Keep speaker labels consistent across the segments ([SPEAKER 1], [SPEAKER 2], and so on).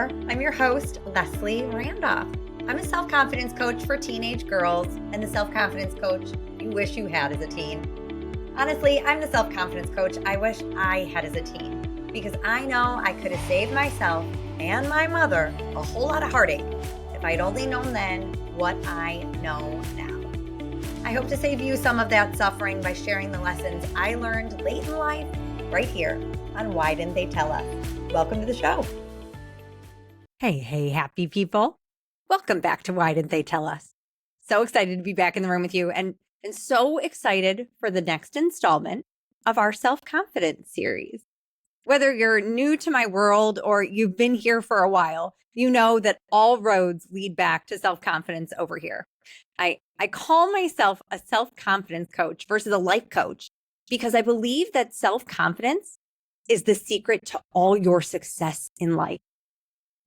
[SPEAKER 1] there. I'm your host, Leslie Randolph. I'm a self-confidence coach for teenage girls and the self-confidence coach you wish you had as a teen. Honestly, I'm the self-confidence coach I wish I had as a teen because I know I could have saved myself and my mother a whole lot of heartache if I'd only known then what I know now. I hope to save you some of that suffering by sharing the lessons I learned late in life right here on Why Didn't They Tell Us? Welcome to the show. Hey, happy people. Welcome back to Why Didn't They Tell Us? So excited to be back in the room with you and so excited for the next installment of our self-confidence series. Whether you're new to my world or you've been here for a while, you know that all roads lead back to self-confidence over here. I call myself a self-confidence coach versus a life coach because I believe that self-confidence is the secret to all your success in life.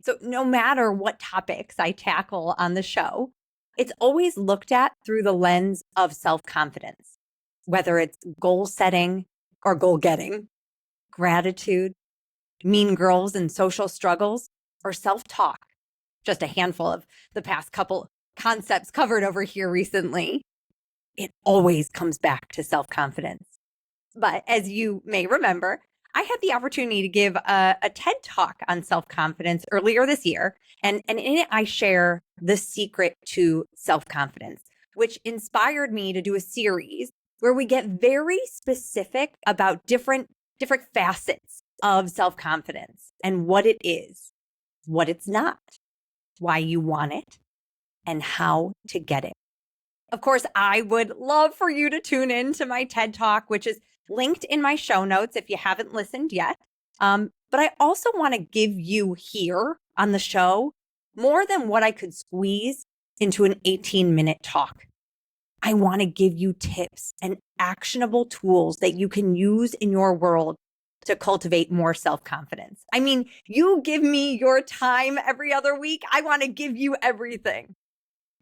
[SPEAKER 1] So no matter what topics I tackle on the show, it's always looked at through the lens of self-confidence, whether it's goal setting or goal getting, gratitude, mean girls and social struggles, or self-talk. Just a handful of the past couple concepts covered over here recently. It always comes back to self-confidence. But as you may remember, I had the opportunity to give a TED Talk on self-confidence earlier this year. And in it, I share the secret to self-confidence, which inspired me to do a series where we get very specific about different facets of self-confidence and what it is, what it's not, why you want it, and how to get it. Of course, I would love for you to tune in to my TED Talk, which is linked in my show notes if you haven't listened yet. But I also want to give you here on the show more than what I could squeeze into an 18-minute talk. I want to give you tips and actionable tools that you can use in your world to cultivate more self-confidence. I mean, you give me your time every other week. I want to give you everything.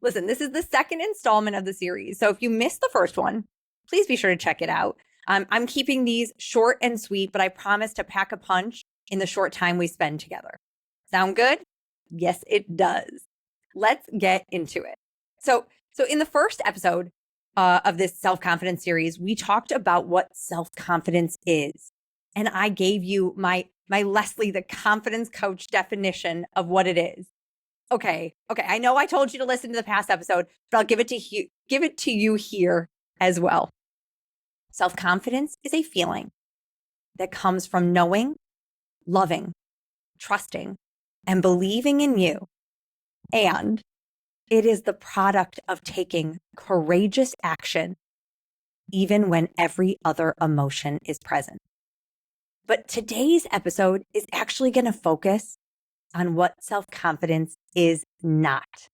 [SPEAKER 1] Listen, this is the second installment of the series. So if you missed the first one, please be sure to check it out. I'm keeping these short and sweet, but I promise to pack a punch in the short time we spend together. Sound good? Yes, it does. Let's get into it. So in the first episode of this self-confidence series, we talked about what self-confidence is. And I gave you my Leslie, the confidence coach definition of what it is. Okay. I know I told you to listen to the past episode, but I'll give it to you here as well. Self-confidence is a feeling that comes from knowing, loving, trusting, and believing in you. And it is the product of taking courageous action, even when every other emotion is present. But today's episode is actually going to focus on what self-confidence is not.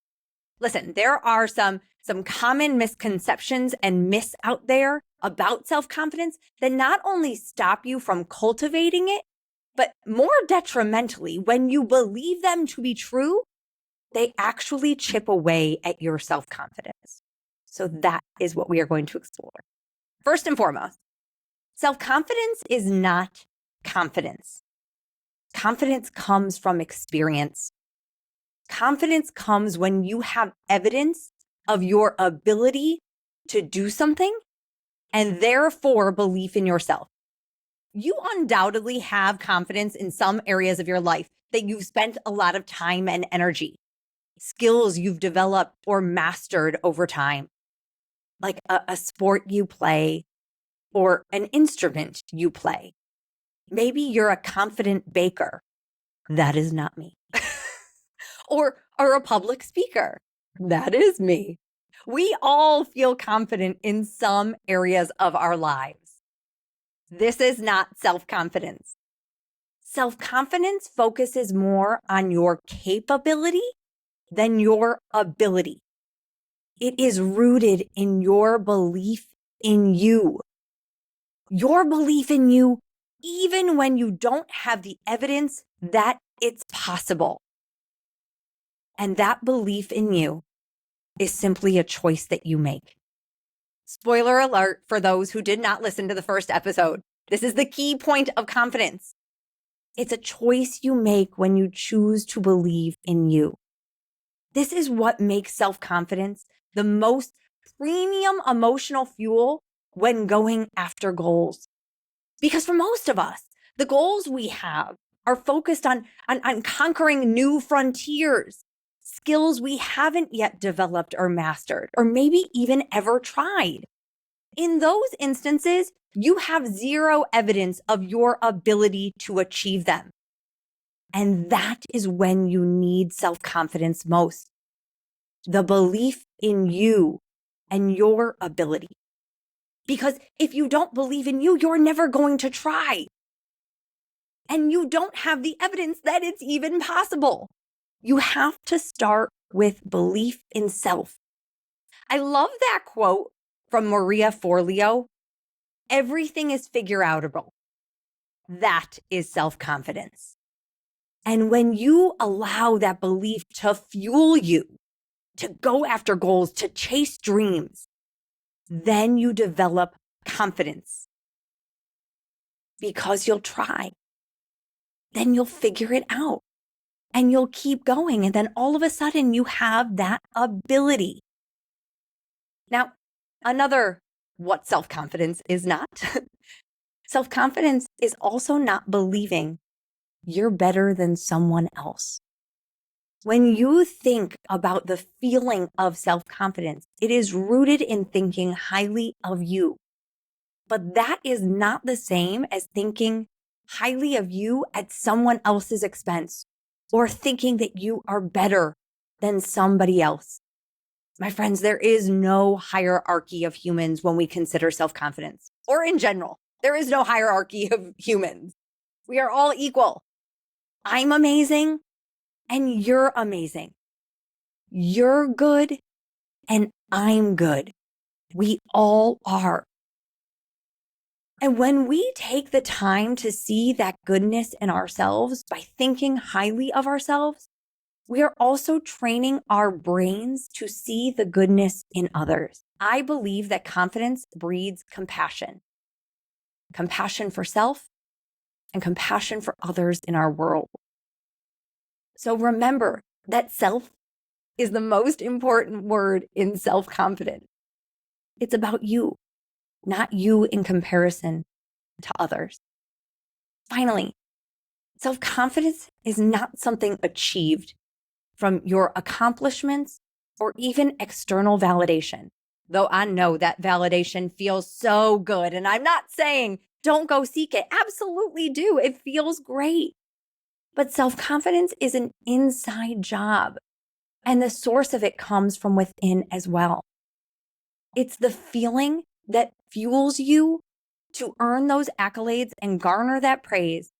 [SPEAKER 1] Listen, there are some common misconceptions and myths out there about self-confidence that not only stop you from cultivating it, but more detrimentally, when you believe them to be true, they actually chip away at your self-confidence. So that is what we are going to explore. First and foremost, self-confidence is not confidence. Confidence comes from experience. Confidence comes when you have evidence of your ability to do something and therefore belief in yourself. You undoubtedly have confidence in some areas of your life that you've spent a lot of time and energy, skills you've developed or mastered over time, like a sport you play or an instrument you play. Maybe you're a confident baker. That is not me. or a public speaker. That is me. We all feel confident in some areas of our lives. This is not self-confidence. Self-confidence focuses more on your capability than your ability. It is rooted in your belief in you. Your belief in you, even when you don't have the evidence that it's possible. And that belief in you is simply a choice that you make. Spoiler alert for those who did not listen to the first episode. This is the key point of confidence.
[SPEAKER 2] It's a choice you make when you choose to believe in you. This is what makes self-confidence the most premium emotional fuel when going after goals. Because for most of us, the goals we have are focused on conquering new frontiers, skills we haven't yet developed or mastered, or maybe even ever tried. In those instances, you have zero evidence of your ability to achieve them. And that is when you need self-confidence most. The belief in you and your ability. Because if you don't believe in you, you're never going to try. And you don't have the evidence that it's even possible. You have to start with belief in self. I love that quote from Maria Forleo. Everything is figure outable. That is self-confidence. And when you allow that belief to fuel you, to go after goals, to chase dreams, then you develop confidence because you'll try. Then you'll figure it out and you'll keep going. And then all of a sudden you have that ability. Now, another what self-confidence is not. Self-confidence is also not believing you're better than someone else. When you think about the feeling of self-confidence, it is rooted in thinking highly of you. But that is not the same as thinking highly of you at someone else's expense or thinking that you are better than somebody else. My friends, there is no hierarchy of humans when we consider self-confidence, or in general. There is no hierarchy of humans. We are all equal. I'm amazing and you're amazing. You're good and I'm good. We all are. And when we take the time to see that goodness in ourselves by thinking highly of ourselves, we are also training our brains to see the goodness in others. I believe that confidence breeds compassion. Compassion for self and compassion for others in our world. So remember that self is the most important word in self-confidence. It's about you, not you in comparison to others. Finally, self-confidence is not something achieved from your accomplishments or even external validation. Though I know that validation feels so good. And I'm not saying don't go seek it. Absolutely do. It feels great. But self-confidence is an inside job. And the source of it comes from within as well. It's the feeling that fuels you to earn those accolades and garner that praise.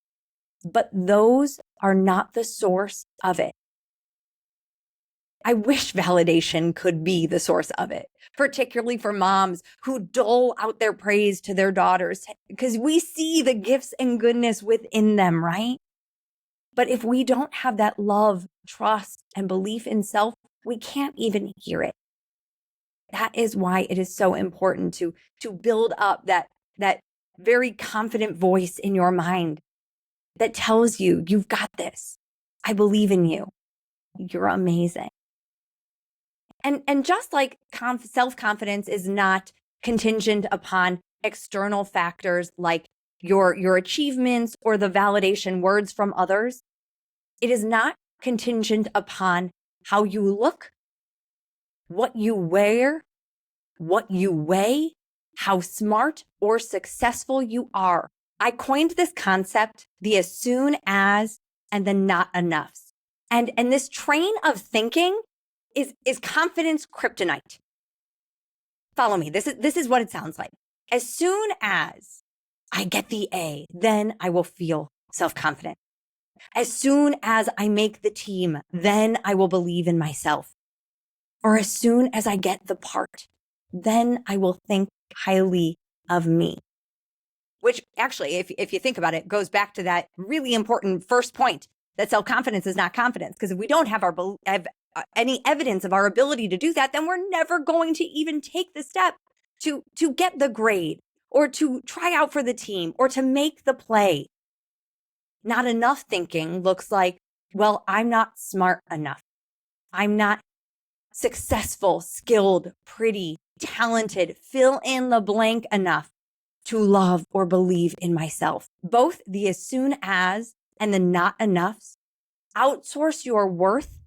[SPEAKER 2] But those are not the source of it. I wish validation could be the source of it, particularly for moms who dole out their praise to their daughters because we see the gifts and goodness within them, right? But if we don't have that love, trust, and belief in self, we can't even hear it. That is why it is so important to build up that very confident voice in your mind that tells you, you've got this. I believe in you. You're amazing. And just like self-confidence is not contingent upon external factors like your achievements or the validation words from others, it is not contingent upon how you look, what you wear, what you weigh, how smart or successful you are. I coined this concept, the as soon as and the not enoughs. And this train of thinking is confidence kryptonite. Follow me. This is what it sounds like. As soon as I get the A, then I will feel self-confident. As soon as I make the team, then I will believe in myself. Or as soon as I get the part, then I will think highly of me. Which actually, if you think about it, goes back to that really important first point that self-confidence is not confidence. Because if we don't have any evidence of our ability to do that, then we're never going to even take the step to get the grade or to try out for the team or to make the play. Not enough thinking looks like, well, I'm not smart enough. I'm not successful, skilled, pretty, talented, fill in the blank enough to love or believe in myself. Both the as soon as and the not enoughs outsource your worth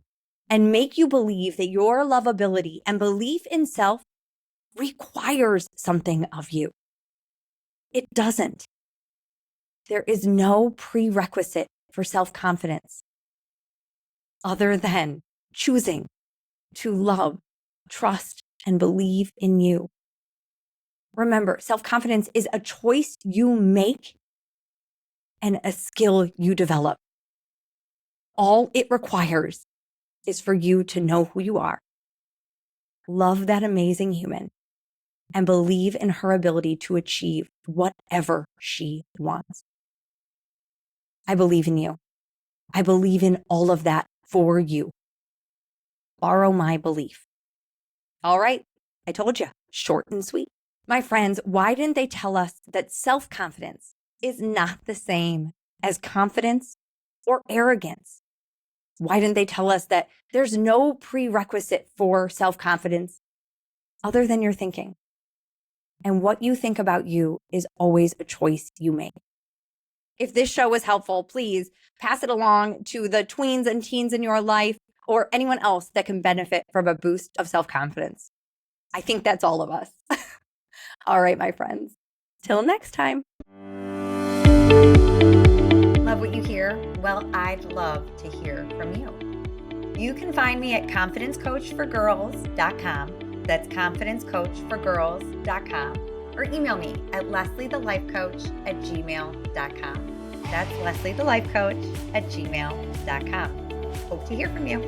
[SPEAKER 2] and make you believe that your lovability and belief in self requires something of you. It doesn't. There is no prerequisite for self-confidence other than choosing to love, trust, and believe in you. Remember, self-confidence is a choice you make and a skill you develop. All it requires is for you to know who you are, love that amazing human, and believe in her ability to achieve whatever she wants. I believe in you. I believe in all of that for you. Borrow my belief. All right, I told you, short and sweet. My friends, why didn't they tell us that self-confidence is not the same as confidence or arrogance? Why didn't they tell us that there's no prerequisite for self-confidence other than your thinking? And what you think about you is always a choice you make. If this show was helpful, please pass it along to the tweens and teens in your life or anyone else that can benefit from a boost of self-confidence. I think that's all of us. All right, my friends. Till next time.
[SPEAKER 1] Love what you hear? Well, I'd love to hear from you. You can find me at confidencecoachforgirls.com. That's confidencecoachforgirls.com. Or email me at lesliethelifecoach@gmail.com. That's lesliethelifecoach@gmail.com. Hope to hear from you.